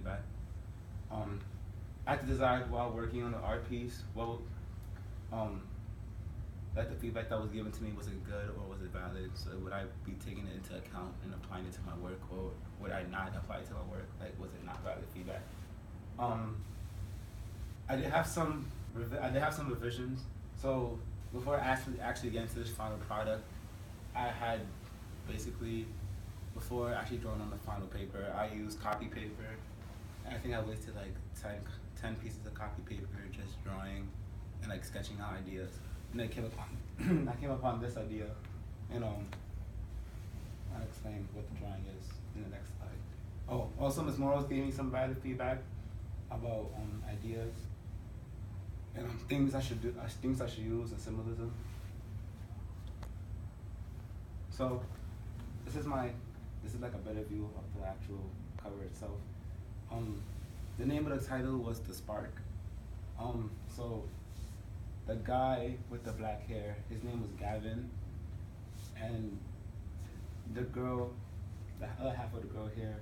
feedback. I had to decide while working on the art piece, um, that the feedback that was given to me, was it good or was it valid? So would I be taking it into account and applying it to my work, or would I not apply it to my work? Like, was it not valid feedback? Um, I did have some revisions. So before I actually get into this final product, I had basically, before actually drawing on the final paper, I used copy paper. I think I wasted like 10 pieces of copy paper just drawing and like sketching out ideas. And I came upon I came upon this idea, and I'll explain what the drawing is in the next slide. Oh, also Ms. Morales gave me some valid feedback about ideas and things I should do, things I should use in symbolism. So this is like a better view of the actual cover itself. The name of the title was The Spark. So the guy with the black hair, his name was Gavin, and the girl, the other half of the girl here,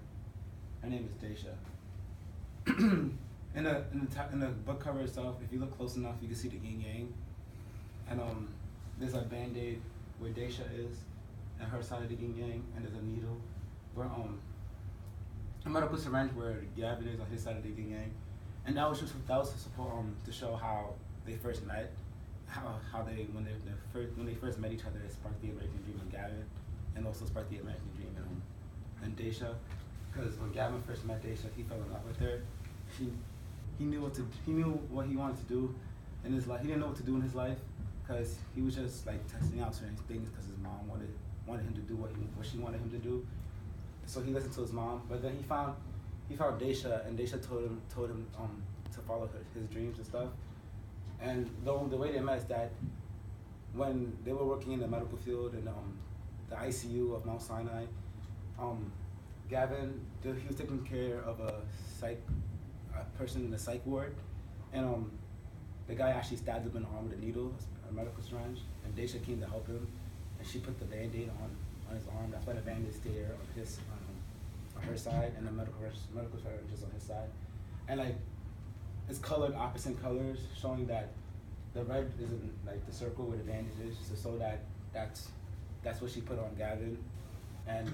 her name is Daisha. In the book cover itself, if you look close enough, you can see the yin yang, and there's a band-aid where Daisha is, and her side of the yin yang, and there's a needle where a medical syringe where Gavin is on his side of the yin yang, and that was to support to show how they first met, how they when they first met each other, it sparked the American dream in Gavin, and also sparked the American dream in Daisha, because when Gavin first met Daisha, he fell in love with her. He knew what he wanted to do in his life. He didn't know what to do in his life because he was just like testing out certain things because his mom wanted him to do what she wanted him to do. So he listened to his mom, but then he found Daisha, and Daisha told him to follow his dreams and stuff. And the way they met is that when they were working in the medical field in the ICU of Mount Sinai, Gavin, he was taking care of a person in the psych ward, and the guy actually stabbed him in the arm with a needle, a medical syringe, and Daisha came to help him, and she put the Band-Aid on his arm. That's why the Band-Aid's there on her side, and the medical syringe is on his side. And like, it's colored opposite colors, showing that the red is in like the circle where the bandage is, so that's what she put on Gavin, and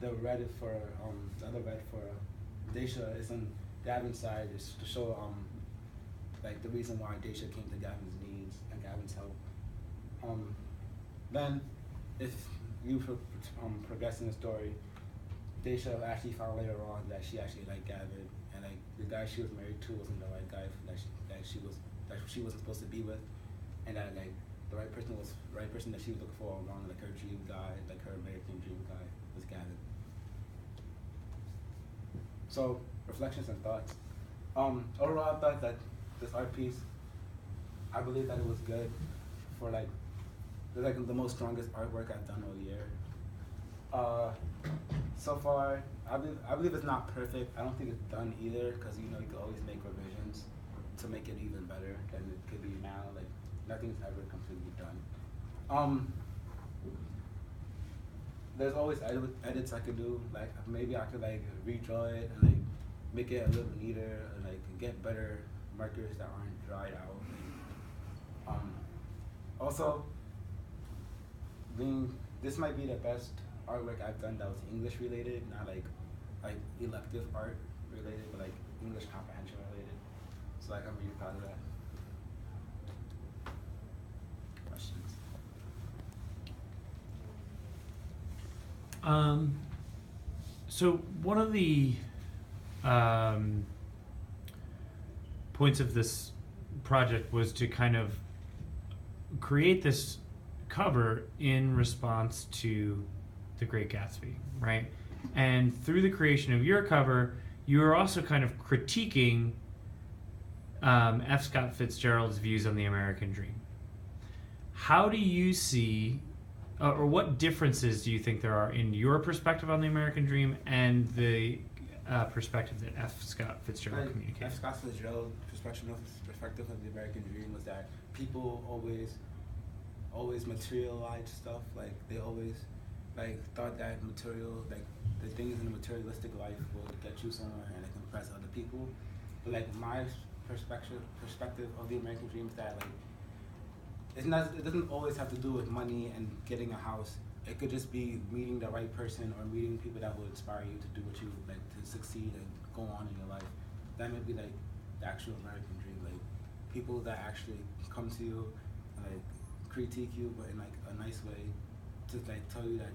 the red is for the other red for Daisha is on Gavin's side, is to show like the reason why Daisha came to Gavin's needs and Gavin's help. Then, if you progress in the story, Daisha actually found later on that she actually liked Gavin, and like the guy she was married to wasn't the right guy that she wasn't supposed to be with, and that like the right person that she was looking for along, like her dream guy, like her American dream guy, was Gavin. So, reflections and thoughts. Overall, I thought that this art piece, I believe that it was good for like the most strongest artwork I've done all year. So far, I believe it's not perfect. I don't think it's done either, because you can always make revisions to make it even better than it could be now. Like, nothing's ever completely done. There's always edits I could do. Like, maybe I could like redraw it and like make it a little neater, and like get better markers that aren't dried out. Also, this might be the best artwork I've done that was English related, not like elective art related, but like English comprehension related. So like, I'm really proud of that. Questions? So one of the points of this project was to kind of create this cover in response to The Great Gatsby, right? And through the creation of your cover, you are also kind of critiquing F. Scott Fitzgerald's views on the American dream. How do you see, or what differences do you think there are in your perspective on the American dream and the perspective that F. Scott Fitzgerald communicated? F. Scott Fitzgerald's perspective of the American dream was that people always materialize stuff. Like, they always like thought that material, like the things in the materialistic life will get you somewhere and it can impress other people. But like my perspective of the American dream is that like it doesn't always have to do with money and getting a house. It could just be meeting the right person or meeting people that will inspire you to do what you like, to succeed and go on in your life. That may be like the actual American dream, like people that actually come to you and like critique you, but in like a nice way, to like tell you that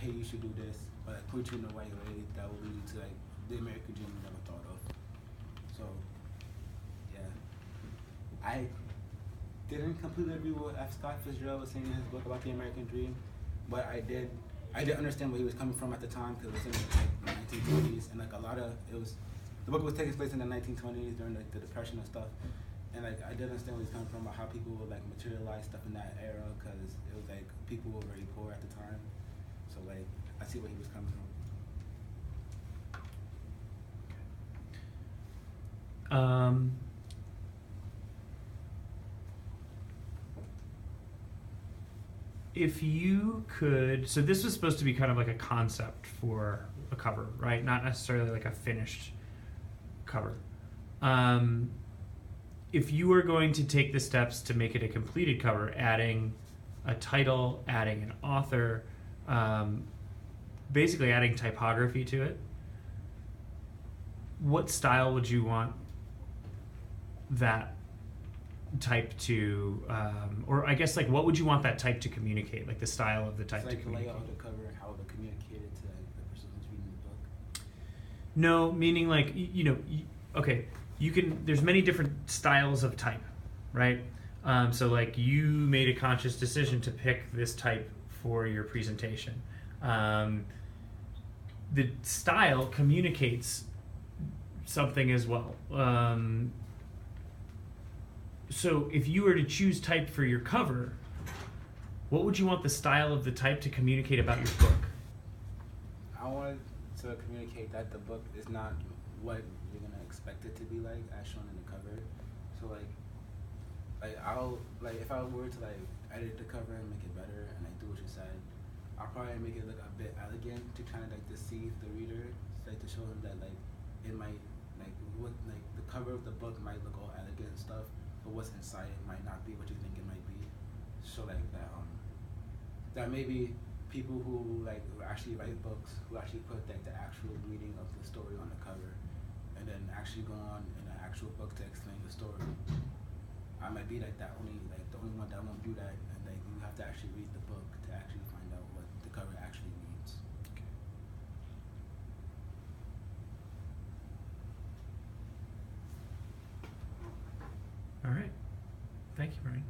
hey, you should do this, but like point you in the right way that will lead you to like the American dream you never thought of. So yeah, I didn't completely agree with what F. Scott Fitzgerald was saying in his book about the American dream, but I did understand where he was coming from at the time, because it was in like the 1920s, and like a lot of the book was taking place in the 1920s during like the Depression and stuff, and like I did understand where he's coming from about how people would like materialize stuff in that era, because it was like people were very poor at the time, so like I see where he was coming from. If you could, so this was supposed to be kind of like a concept for a cover, right? Not necessarily like a finished cover. If you were going to take the steps to make it a completed cover, adding a title, adding an author, basically adding typography to it, what style would you want that type to, or I guess like what would you want that type to communicate, like the style of the type It's to communicate? layout of the cover and how it communicated to like, the person who's reading the book. No, meaning like okay, you can. There's many different styles of type, right? So like you made a conscious decision to pick this type for your presentation. The style communicates something as well. So if you were to choose type for your cover, what would you want the style of the type to communicate about your book? I wanted to communicate that the book is not what you're gonna expect it to be like, as shown in the cover. So like I'll like if I were to like edit the cover and make it better and like do what you said, I'll probably make it look a bit elegant to kind of like deceive the reader, like to show him that like it might like what like the cover of the book might look all elegant and stuff, but what's inside it might not be what you think it might be. So like that maybe people who like actually write books, who actually put like the actual meaning of the story on the cover, and then actually go on in the actual book to explain the story. I might be like the only one that won't do that, and like you have to actually read the book to actually find out what the cover actually means. Okay. All right. Thank you, Brian.